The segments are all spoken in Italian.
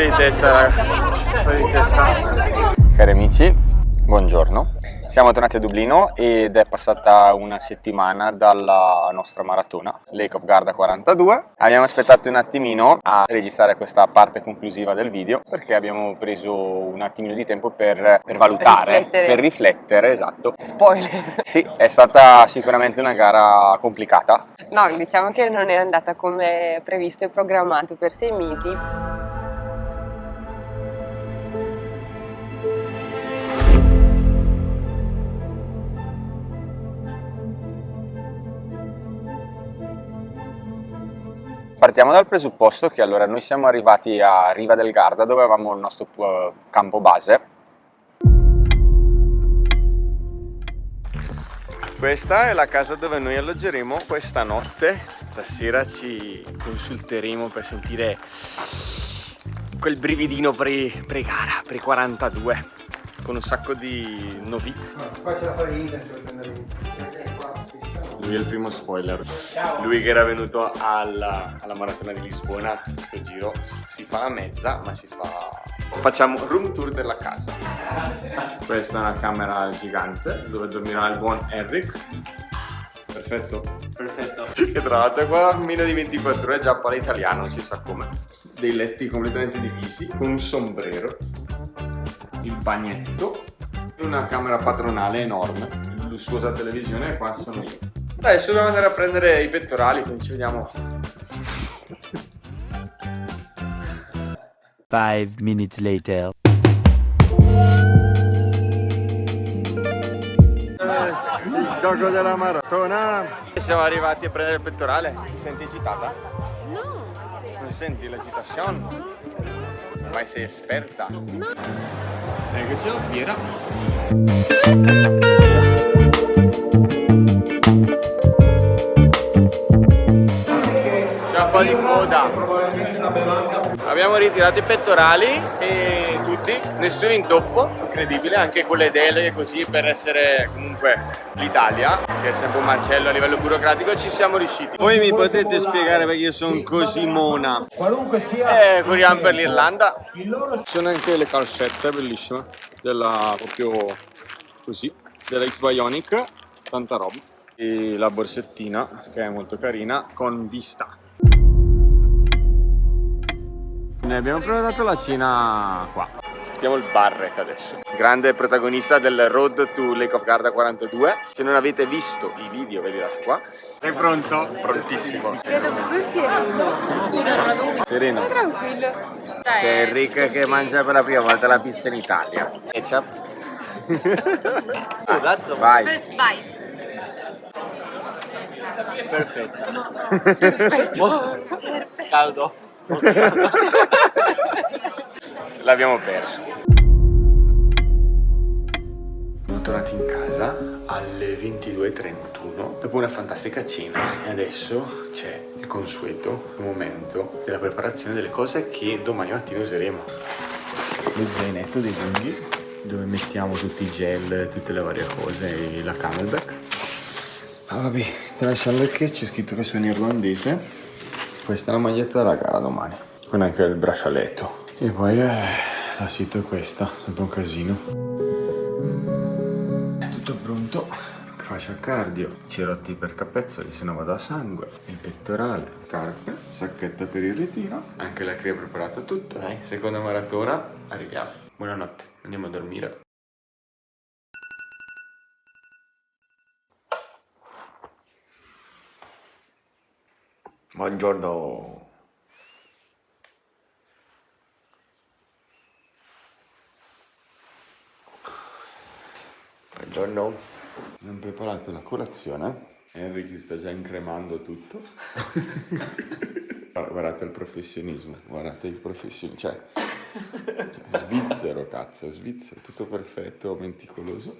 Fuori di testa, raga. Fuori di testa. Cari amici, buongiorno. Siamo tornati a Dublino ed è passata una settimana dalla nostra maratona, Lake of Garda 42. Abbiamo aspettato un attimino a registrare questa parte conclusiva del video perché abbiamo preso un attimino di tempo per valutare, per riflettere, esatto. Spoiler. Sì, è stata sicuramente una gara complicata. No, diciamo che non è andata come previsto e programmato per 6 mesi. Partiamo dal presupposto che allora noi siamo arrivati a Riva del Garda dove avevamo il nostro campo base. Questa è la casa dove noi alloggeremo questa notte. Stasera ci consulteremo per sentire quel brividino pre-gara, pre-42, con un sacco di novizi. Qua c'è la farina, Lui è il primo spoiler. Lui che era venuto alla maratona di Lisbona, questo giro si fa a mezza, ma facciamo room tour della casa. Questa è una camera gigante dove dormirà il buon Eric. Perfetto? Perfetto. Che tra l'altro è qua meno di 24 ore già parla italiano, non si sa come. Dei letti completamente divisi, con un sombrero, il bagnetto, una camera padronale enorme, lussuosa televisione e qua sono io. Adesso dobbiamo andare a prendere i pettorali, quindi ci vediamo. 5 minutes later. Il gioco della maratona. Siamo arrivati a prendere il pettorale. Ti senti agitata? No. Non senti l'agitazione? Ormai sei esperta. No. Eccoci alla fiera. C'è un po' di coda. Abbiamo ritirato i pettorali e tutti, nessun intoppo, incredibile, anche con le deleghe così per essere comunque l'Italia, che è sempre un macello a livello burocratico, ci siamo riusciti. Voi mi potete spiegare perché io sono così mona? qualunque sia. Corriamo per l'Irlanda. Ci sono anche le calcette bellissime, della proprio così, della X-Bionic, tanta roba. E la borsettina che è molto carina con vista. Ne abbiamo prenotato la cena qua. Aspettiamo il Barrett adesso. Grande protagonista del Road to Lake of Garda 42. Se non avete visto i video ve li lascio qua. Sei pronto? Prontissimo. Credo proprio sereno. Sereno. Tranquillo. C'è Enric che mangia per la prima volta la pizza in Italia. Ketchup? Vai. First bite. Perfetto. Caldo. L'abbiamo perso. Siamo tornati in casa alle 22:31 dopo una fantastica cena e adesso c'è il consueto momento della preparazione delle cose che domani mattina useremo. Lo zainetto dei lunghi dove mettiamo tutti i gel, tutte le varie cose e la camelback. Ah vabbè, tralasciando che c'è scritto che sono irlandese. Questa è la maglietta della gara domani, con anche il braccialetto. E poi la sito è questa, sempre un casino. È tutto pronto, fascia cardio, cerotti per capezzoli se no vado a sangue, il pettorale, scarpe, sacchetta per il ritiro, anche la crea ha preparato tutto. Dai, seconda maratona, arriviamo. Buonanotte, andiamo a dormire. Buongiorno. Buongiorno. Abbiamo preparato la colazione. Henry si sta già incremando tutto. Guardate il professionismo, guardate il professionismo. Cioè, svizzero, cazzo, svizzero, tutto perfetto, meticoloso.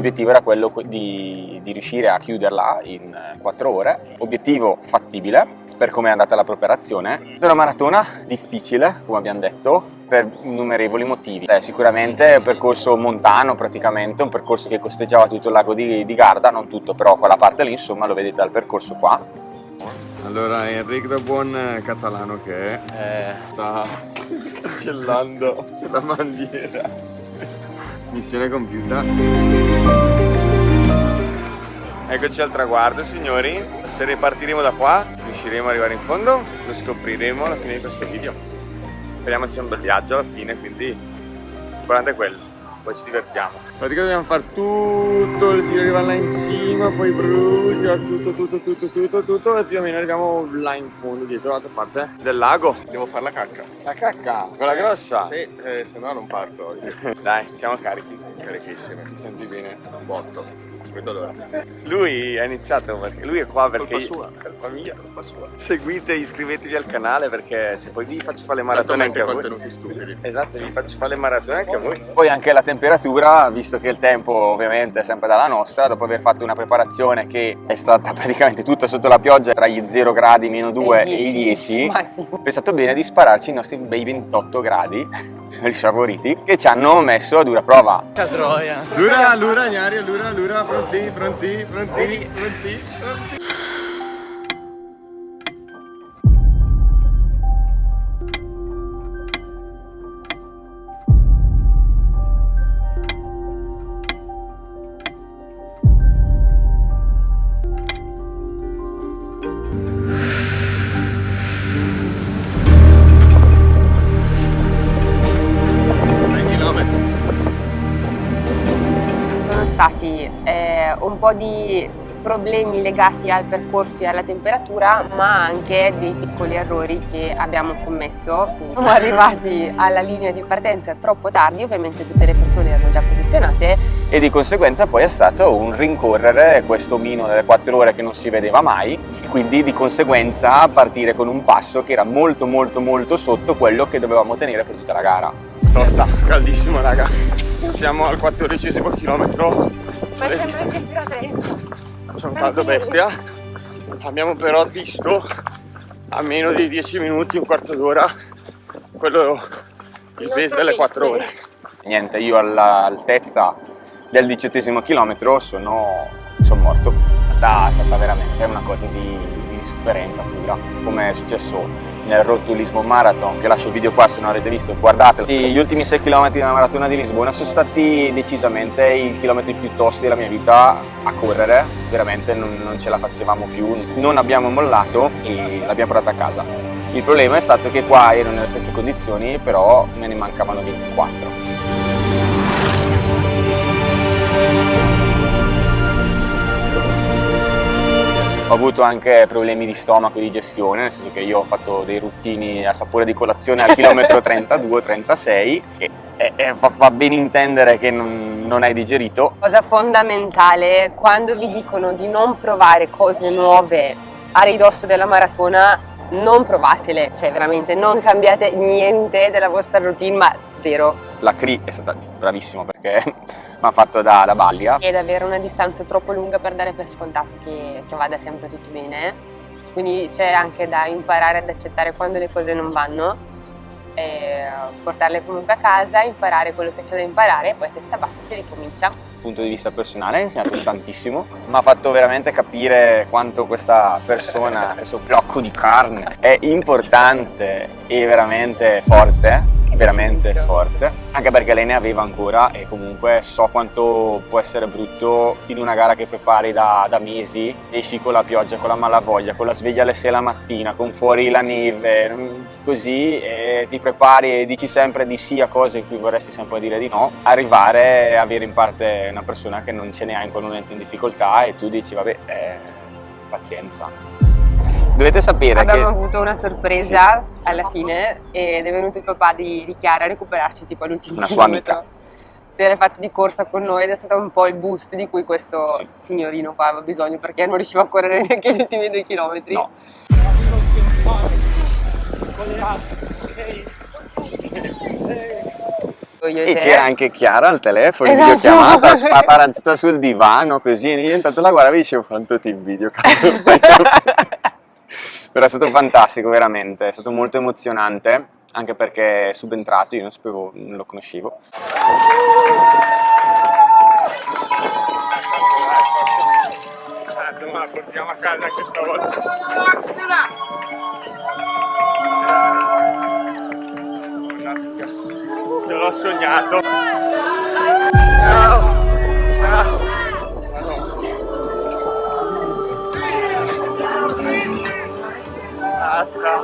L'obiettivo era quello di riuscire a chiuderla in 4 ore, obiettivo fattibile per come è andata la preparazione. È una maratona difficile, come abbiamo detto, per innumerevoli motivi. Sicuramente un percorso montano praticamente, un percorso che costeggiava tutto il lago di Garda, non tutto però quella parte lì, insomma lo vedete dal percorso qua. Allora Enrico, da buon catalano che è, sta cancellando la bandiera. Missione compiuta. Eccoci al traguardo, signori. Se ripartiremo da qua, riusciremo ad arrivare in fondo, lo scopriremo alla fine di questo video. Speriamo sia un bel viaggio alla fine, quindi l'importante è quello, poi ci divertiamo. Praticamente dobbiamo fare tutto il giro, arrivare là in cima, poi tutto e più o meno arriviamo là in fondo, dietro l'altra parte del lago. Devo fare la cacca. La cacca, quella grossa? Sì, se no non parto oggi. Dai, siamo carichi. Carichissimi. Ti senti bene? Un botto. Vedo l'ora. Lui ha iniziato perché lui è qua perché Colpa sua. Colpa mia. Colpa sua. Seguite, iscrivetevi al canale perché poi vi faccio fare le maratone anche a voi. contenuti stupidi. Esatto, vi faccio fare le maratone anche a voi. Poi anche la temperatura, visto che il tempo ovviamente è sempre dalla nostra, dopo aver fatto una preparazione che è stata praticamente tutta sotto la pioggia tra gli 0 gradi, -2 e i 10, massimo. ho pensato bene di spararci i nostri bei 28 gradi, i saporiti, che ci hanno messo a dura prova. Lura, Ignario, lura, pronti. Sono stati un po' di problemi legati al percorso e alla temperatura, ma anche dei piccoli errori che abbiamo commesso. Siamo arrivati alla linea di partenza troppo tardi, ovviamente tutte le persone erano già posizionate E di conseguenza poi è stato un rincorrere questo omino delle 4 ore che non si vedeva mai, quindi di conseguenza partire con un passo che era molto sotto quello che dovevamo tenere per tutta la gara. Tosta, caldissimo raga. Siamo al 14° chilometro. ma sembra che sia 30. C'è un caldo bestia. Abbiamo però visto a meno di 10 minuti, un quarto d'ora, quello il base delle 4 ore. Niente, io all'altezza del 18° chilometro sono morto. È stata veramente una cosa di sofferenza pura, come è successo nel Road to Lisbon Marathon, che lascio il video qua se non avete visto, guardatelo. Gli ultimi 6 km della maratona di Lisbona sono stati decisamente i chilometri più tosti della mia vita a correre, veramente non ce la facevamo più, non abbiamo mollato e l'abbiamo portata a casa. Il problema è stato che qua ero nelle stesse condizioni, però me ne mancavano 24. Ho avuto anche problemi di stomaco e di gestione, nel senso che io ho fatto dei ruttini a sapore di colazione al chilometro 32-36 e fa ben intendere che non hai digerito. Cosa fondamentale, quando vi dicono di non provare cose nuove a ridosso della maratona, non provatele, cioè veramente non cambiate niente della vostra routine, ma zero. La CRI è stata bravissima perché mi ha fatto da balia. Ed avere una distanza troppo lunga per dare per scontato che vada sempre tutto bene, quindi c'è anche da imparare ad accettare quando le cose non vanno, e portarle comunque a casa, imparare quello che c'è da imparare e poi a testa bassa si ricomincia. Dal punto di vista personale ha insegnato tantissimo, mi ha fatto veramente capire quanto questa persona, questo blocco di carne, è importante e veramente forte, anche perché lei ne aveva ancora e comunque so quanto può essere brutto in una gara che prepari da mesi, esci con la pioggia, con la malavoglia, con la sveglia alle 6 la mattina, con fuori la neve, così, e ti prepari e dici sempre di sì a cose in cui vorresti sempre dire di no, arrivare a avere in parte una persona che non ce n'è in quel momento in difficoltà e tu dici vabbè, pazienza. Dovete sapere Abbiamo che avuto una sorpresa alla fine ed è venuto il papà di Chiara a recuperarci tipo all'ultimo Una sua chilometro. amica. Si era fatto di corsa con noi ed è stato un po' il boost di cui questo Sì. signorino qua aveva bisogno, perché non riusciva a correre neanche gli ultimi 2 chilometri. no. Io E te. c'era anche Chiara al telefono, in Esatto. videochiamata, spaparanzata sul divano, così, e io intanto la guardavo e dicevo quanto ti invidio, cazzo stai Però è stato fantastico, veramente, è stato molto emozionante, anche perché è subentrato, io non sapevo, non lo conoscevo. Ma la portiamo a casa anche stavolta. Ce l'ho sognato. Ciao. Basta.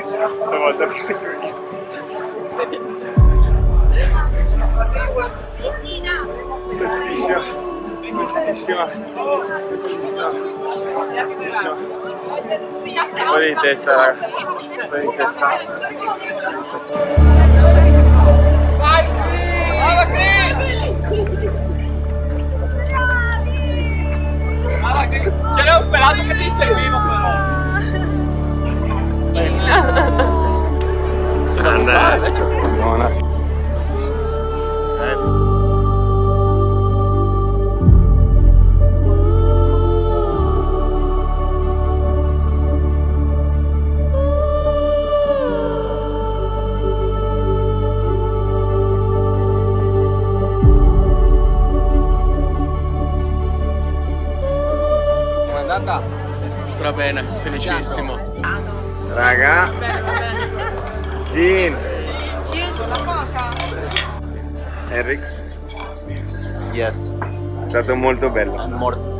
Stavolta più io. Questissima. Fuori di testa, raga. Fuori di testa. C'era un pelato che ti seguiva però. Buona. Com'è andata? Strabene, felicissimo. Raga. Gin. Enric. Yes. È stato molto bello.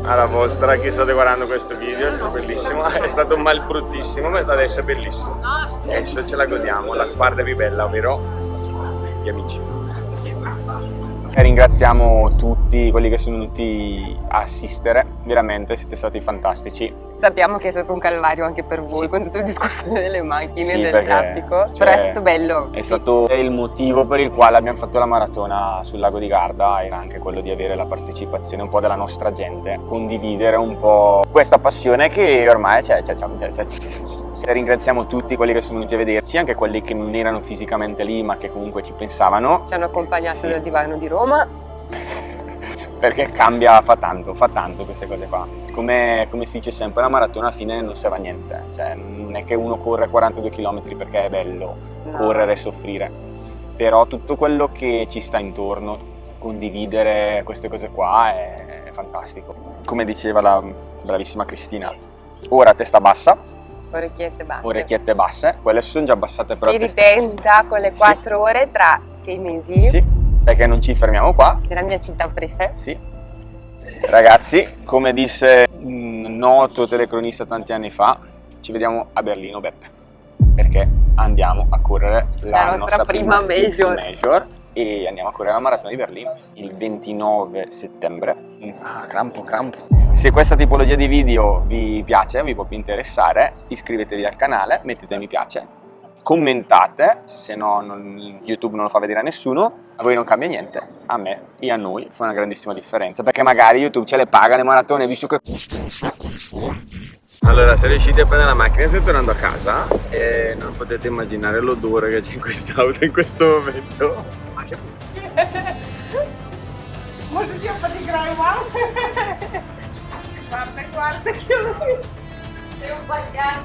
Alla vostra, chi state guardando questo video, è stato bellissimo. È stato mal bruttissimo, ma adesso è bellissimo. Adesso ce la godiamo, la parte più bella, ovvero gli amici. Ringraziamo tutti quelli che sono venuti a assistere, veramente siete stati fantastici. Sappiamo che è stato un calvario anche per voi, con tutto il discorso delle macchine, Sì, del perché, traffico, cioè, però è stato bello. È stato il motivo per il quale abbiamo fatto la maratona sul lago di Garda, era anche quello di avere la partecipazione un po' della nostra gente, condividere un po' questa passione che ormai c'è. Ringraziamo tutti quelli che sono venuti a vederci, anche quelli che non erano fisicamente lì ma che comunque ci pensavano. Ci hanno accompagnato Sì. dal divano di Roma. Perché fa tanto queste cose qua. Come si dice sempre, la maratona alla fine non serve a niente, cioè non è che uno corre 42 km perché è bello correre e soffrire, però tutto quello che ci sta intorno, condividere queste cose qua è fantastico. Come diceva la bravissima Cristina, ora testa bassa, Orecchiette basse. orecchiette basse, quelle sono già abbassate però Si testa... ritenta con le Sì. 4 ore tra 6 mesi. Sì, perché non ci fermiamo qua. Nella mia città prefe. Sì. Ragazzi, come disse un noto telecronista tanti anni fa, ci vediamo a Berlino, Beppe, perché andiamo a correre la nostra prima Six Major e andiamo a correre la maratona di Berlino il 29 settembre. Crampo. Se questa tipologia di video vi piace, vi può interessare, iscrivetevi al canale, mettete mi piace, commentate, se no YouTube non lo fa vedere a nessuno, a voi non cambia niente, a me e a noi fa una grandissima differenza, perché magari YouTube ce le paga le maratone, visto che... Allora, se riuscite a prendere la macchina state tornando a casa e non potete immaginare l'odore che c'è in quest'auto in questo momento. Ma se ti affaticare, guarda che lui... Sei un pagliaccio.